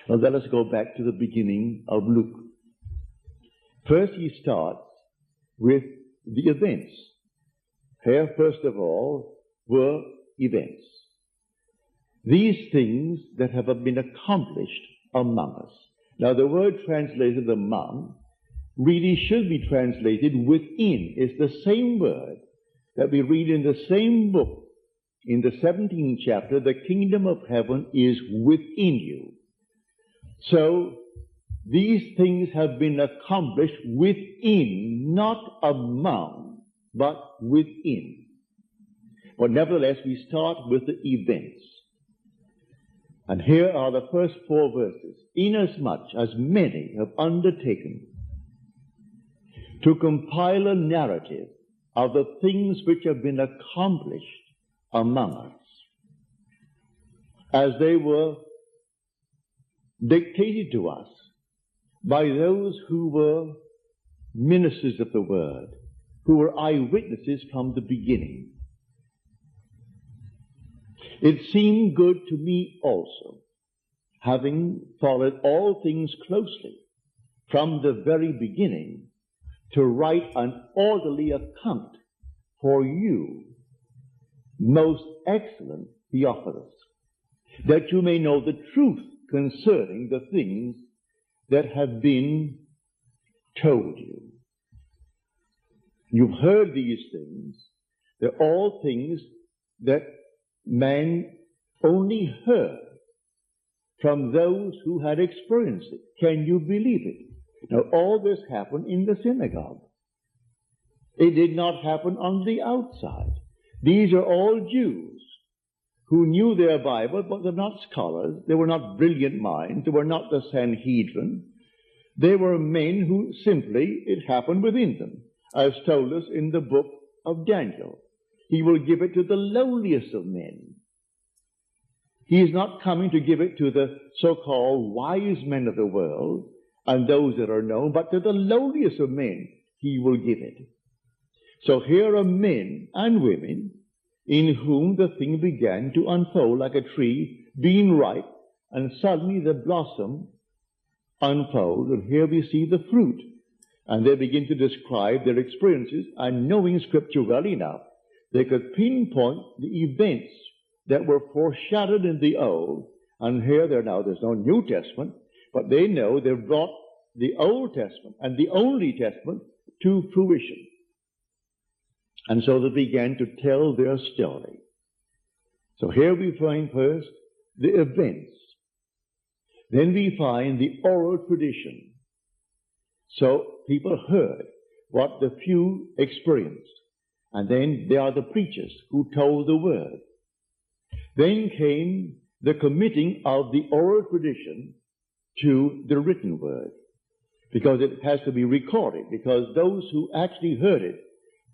Well, let us go back to the beginning of Luke. First, he starts with the events. Here, first of all, were events. These things that have been accomplished among us. Now, the word translated among really should be translated within. It's the same word that we read in the same book. In the 17th chapter, the kingdom of heaven is within you. So, these things have been accomplished within, not among, but within. But nevertheless, we start with the events. And here are the first 4 verses. Inasmuch as many have undertaken to compile a narrative of the things which have been accomplished among us, as they were dictated to us by those who were ministers of the word, who were eyewitnesses from the beginning. It seemed good to me also, having followed all things closely from the very beginning, to write an orderly account for you, most excellent Theophilus, that you may know the truth concerning the things that have been told you. You've heard these things. They're all things that man only heard from those who had experienced it. Can you believe it? Now, all this happened in the synagogue. It did not happen on the outside. These are all Jews who knew their Bible, but they're not scholars. They were not brilliant minds. They were not the Sanhedrin. They were men who simply, it happened within them, as told us in the book of Daniel. He will give it to the lowliest of men. He is not coming to give it to the so-called wise men of the world and those that are known, but to the lowliest of men he will give it. So here are men and women in whom the thing began to unfold like a tree being ripe, and suddenly the blossom unfolds, and here we see the fruit. And they begin to describe their experiences, and knowing Scripture well enough, they could pinpoint the events that were foreshadowed in the Old. And here there's no New Testament, but they know they've brought the Old Testament and the only Testament to fruition. And so they began to tell their story. So here we find first the events. Then we find the oral tradition. So people heard what the few experienced. And then there are the preachers who told the word. Then came the committing of the oral tradition to the written word, because it has to be recorded, because those who actually heard it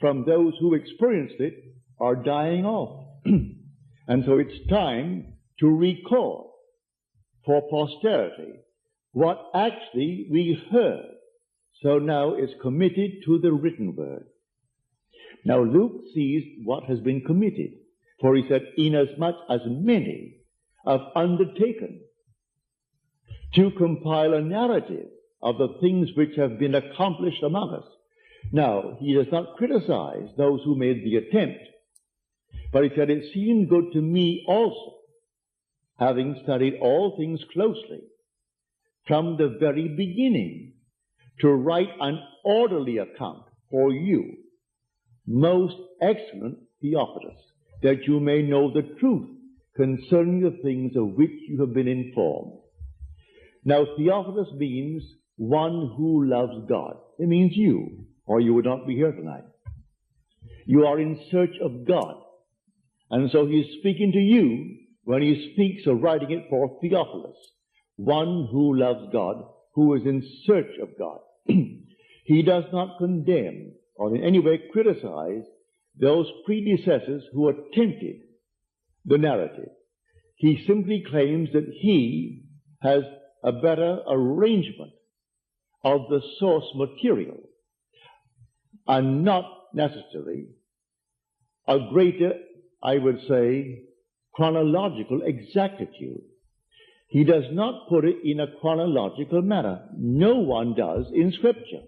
from those who experienced it are dying off. And so it's time to record for posterity what actually we heard. So now it's committed to the written word. Now Luke sees what has been committed, for he said, inasmuch as many have undertaken to compile a narrative of the things which have been accomplished among us. Now, he does not criticize those who made the attempt, but he said, it seemed good to me also, having studied all things closely, from the very beginning, to write an orderly account for you, most excellent Theophilus, that you may know the truth concerning the things of which you have been informed. Now, Theophilus means one who loves God. It means you, or you would not be here tonight. You are in search of God. And so he is speaking to you when he speaks of writing it for Theophilus, one who loves God, who is in search of God. He does not condemn or in any way criticize those predecessors who attempted the narrative. He simply claims that he has a better arrangement of the source material and not necessarily a greater, I would say, chronological exactitude. He does not put it in a chronological manner. No one does in Scripture.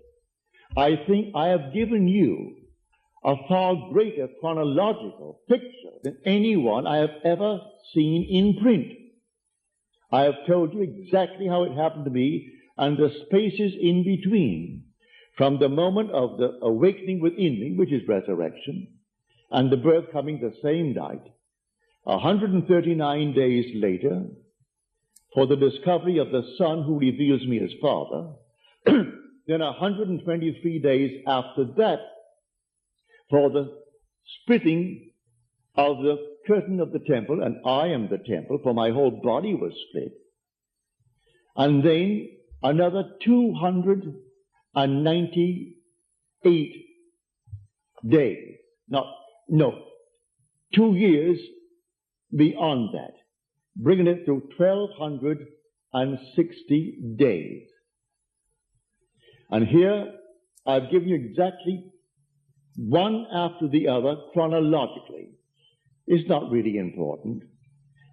I think I have given you a far greater chronological picture than anyone I have ever seen in print. I have told you exactly how it happened to me and the spaces in between, from the moment of the awakening within me, which is resurrection, and the birth coming the same night, 139 days later, for the discovery of the Son who reveals me as Father, then 123 days after that, for the splitting of the curtain of the temple, and I am the temple, for my whole body was split. And then another 298 days. 2 years beyond that, bringing it to 1,260 days. And here I've given you exactly one after the other chronologically. It's not really important,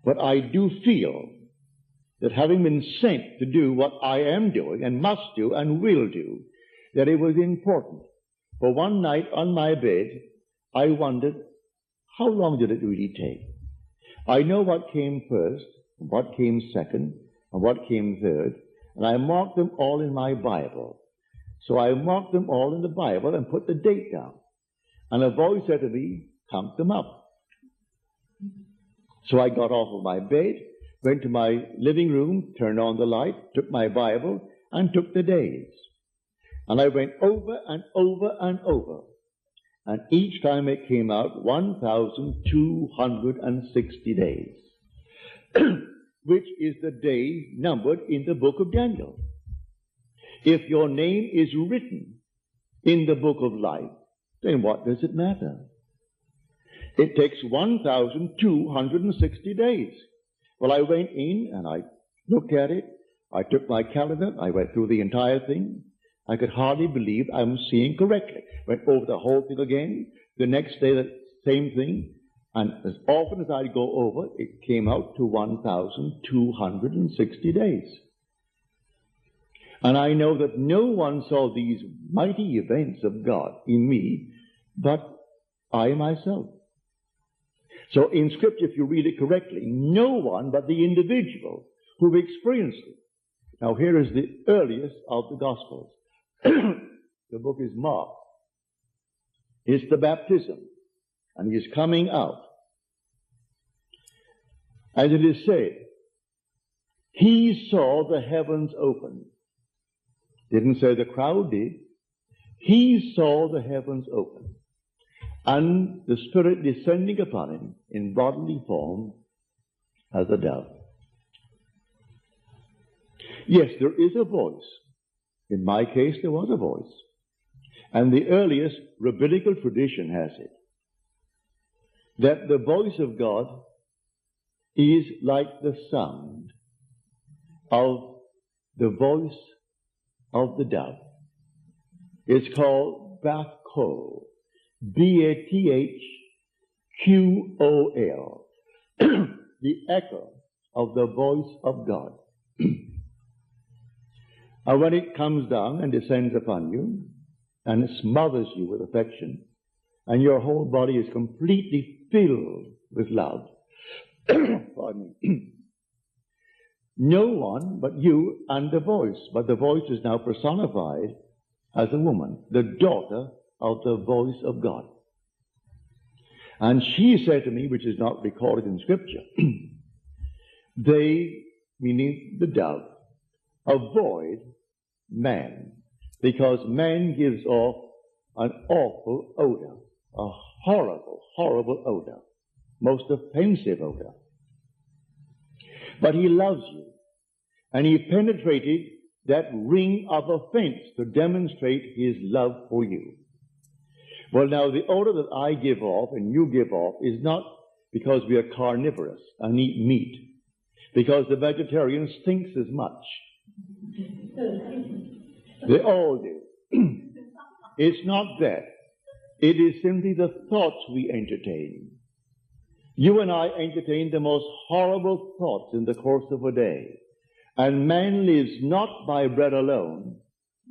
but I do feel that having been sent to do what I am doing and must do and will do, that it was important. For one night on my bed, I wondered, how long did it really take? I know what came first, what came second, and what came third, and I marked them all in my Bible. So I marked them all in the Bible and put the date down. And a voice said to me, count them up. So I got off of my bed, went to my living room, turned on the light, took my Bible, and took the days. And I went over and over and over. And each time it came out 1,260 days, which is the day numbered in the book of Daniel. If your name is written in the book of life, then what does it matter? It takes 1,260 days. Well, I went in and I looked at it. I took my calendar. I went through the entire thing. I could hardly believe I was seeing correctly. Went over the whole thing again. The next day, the same thing. And as often as I'd go over, it came out to 1,260 days. And I know that no one saw these mighty events of God in me, but I myself. So in Scripture, if you read it correctly, no one but the individual who experienced it. Now here is the earliest of the Gospels. The book is Mark. It's the baptism, and he is coming out. As it is said, he saw the heavens opened. Didn't say the crowd did. He saw the heavens open, and the Spirit descending upon him in bodily form as a dove. Yes, there is a voice. In my case, there was a voice. And the earliest rabbinical tradition has it that the voice of God is like the sound of the voice of the dove. It's called Bathqol, B-A-T-H-Q-O-L, the echo of the voice of God. And when it comes down and descends upon you and it smothers you with affection, and your whole body is completely filled with love, pardon me, no one but you and the voice, but the voice is now personified as a woman, the daughter of the voice of God. And she said to me, which is not recorded in Scripture, they, meaning the dove, avoid man, because man gives off an awful odor, a horrible, horrible odor, most offensive odor. But he loves you, and he penetrated that ring of offense to demonstrate his love for you. Well, now, the odor that I give off and you give off is not because we are carnivorous and eat meat, because the vegetarian stinks as much. They all do. It's not that. It is simply the thoughts we entertain. You and I entertain the most horrible thoughts in the course of a day. And man lives not by bread alone,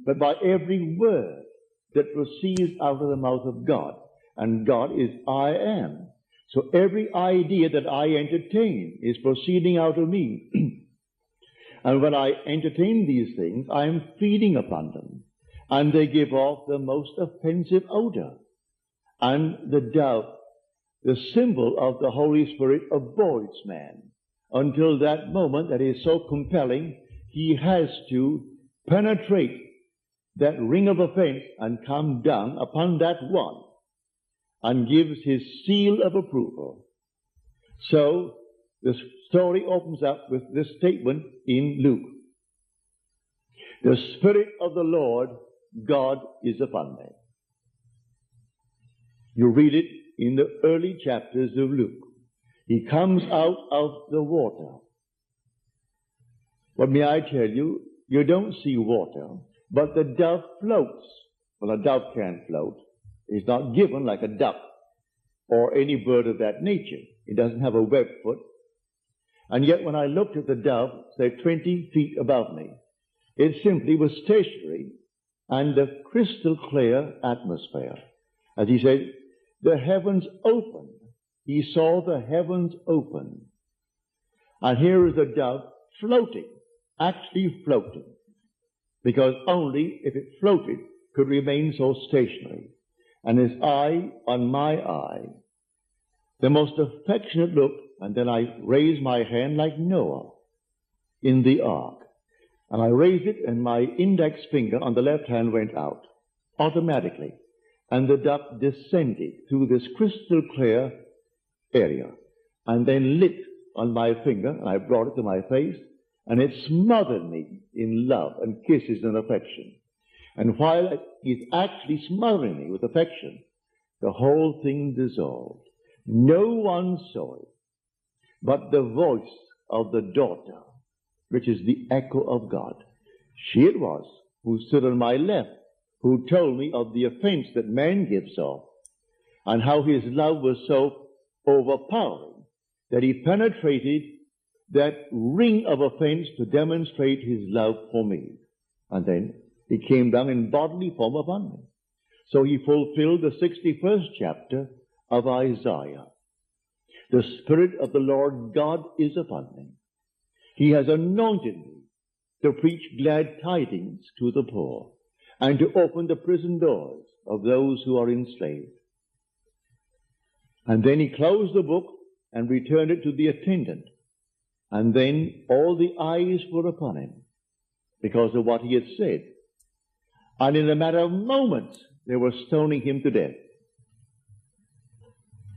but by every word that proceeds out of the mouth of God. And God is I am. So every idea that I entertain is proceeding out of me. And when I entertain these things, I am feeding upon them. And they give off the most offensive odor. And the dove, the symbol of the Holy Spirit, avoids man until that moment that is so compelling, he has to penetrate that ring of offense and come down upon that one and gives his seal of approval. So the story opens up with this statement in Luke. The Spirit of the Lord God is upon me. You read it in the early chapters of Luke. He comes out of the water. But may I tell you, you don't see water, but the dove floats. Well, a dove can't float. It's not given like a duck or any bird of that nature. It doesn't have a webbed foot. And yet when I looked at the dove, say 20 feet above me, it simply was stationary and a crystal clear atmosphere. As he said, the heavens opened. He saw the heavens open. And here is a dove floating, actually floating, because only if it floated could remain so stationary. And his eye on my eye, the most affectionate look, and then I raised my hand like Noah in the ark. And I raised it, and my index finger on the left hand went out automatically. And the dove descended through this crystal clear area and then lit on my finger, and I brought it to my face, and it smothered me in love and kisses and affection. And while he's actually smothering me with affection, the whole thing dissolved. No one saw it, but the voice of the daughter, which is the echo of God. She it was who stood on my left, who told me of the offense that man gives off, and how his love was so overpowering that he penetrated that ring of offense to demonstrate his love for me. And then he came down in bodily form upon me. So he fulfilled the 61st chapter of Isaiah. The Spirit of the Lord God is upon me. He has anointed me to preach glad tidings to the poor, and to open the prison doors of those who are enslaved. And then he closed the book and returned it to the attendant. And then all the eyes were upon him because of what he had said. And in a matter of moments, they were stoning him to death.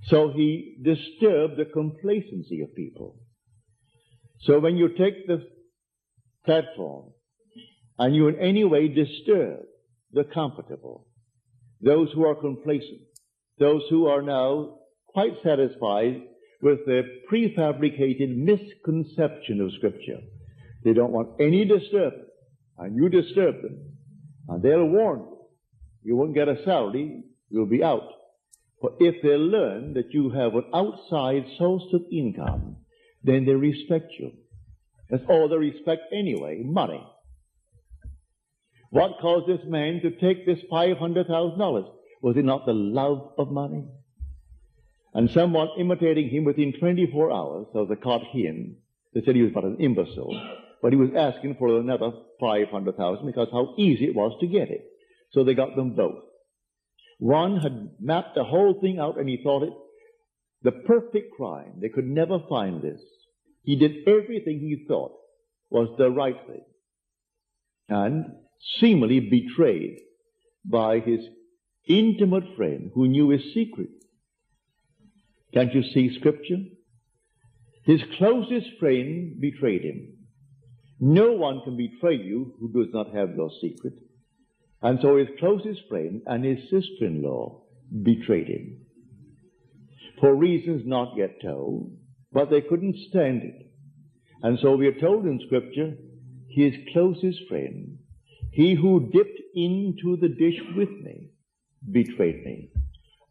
So he disturbed the complacency of people. So when you take the platform and you in any way disturb the comfortable, those who are complacent, those who are now quite satisfied with the prefabricated misconception of Scripture, they don't want any disturbance, and you disturb them, and they'll warn you. You won't get a salary, you'll be out. For if they learn that you have an outside source of income, then they respect you. That's all they respect anyway, money. What caused this man to take this $500,000? Was it not the love of money? And someone imitating him within 24 hours, so they caught him. They said he was but an imbecile, but he was asking for another $500,000 because how easy it was to get it. So they got them both. One had mapped the whole thing out, and he thought it the perfect crime. They could never find this. He did everything he thought was the right thing, and seemingly betrayed by his intimate friend who knew his secret. Can't you see Scripture? His closest friend betrayed him. No one can betray you who does not have your secret. And so his closest friend and his sister-in-law betrayed him. For reasons not yet told, but they couldn't stand it. And so we are told in Scripture, his closest friend, he who dipped into the dish with me, betrayed me.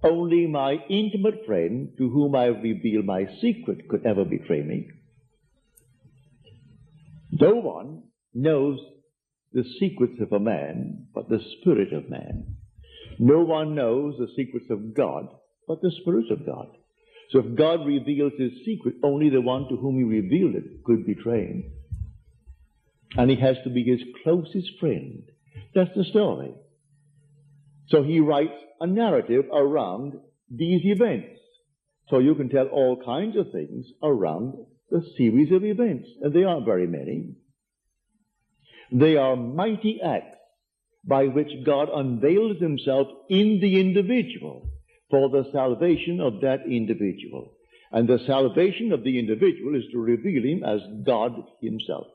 Only my intimate friend, to whom I reveal my secret, could ever betray me. No one knows the secrets of a man but the Spirit of man. No one knows the secrets of God but the Spirit of God. So if God reveals his secret, only the one to whom he revealed it could betray him. And he has to be his closest friend. That's the story. So he writes a narrative around these events. So you can tell all kinds of things around the series of events. And they aren't very many. They are mighty acts by which God unveils himself in the individual for the salvation of that individual. And the salvation of the individual is to reveal him as God himself.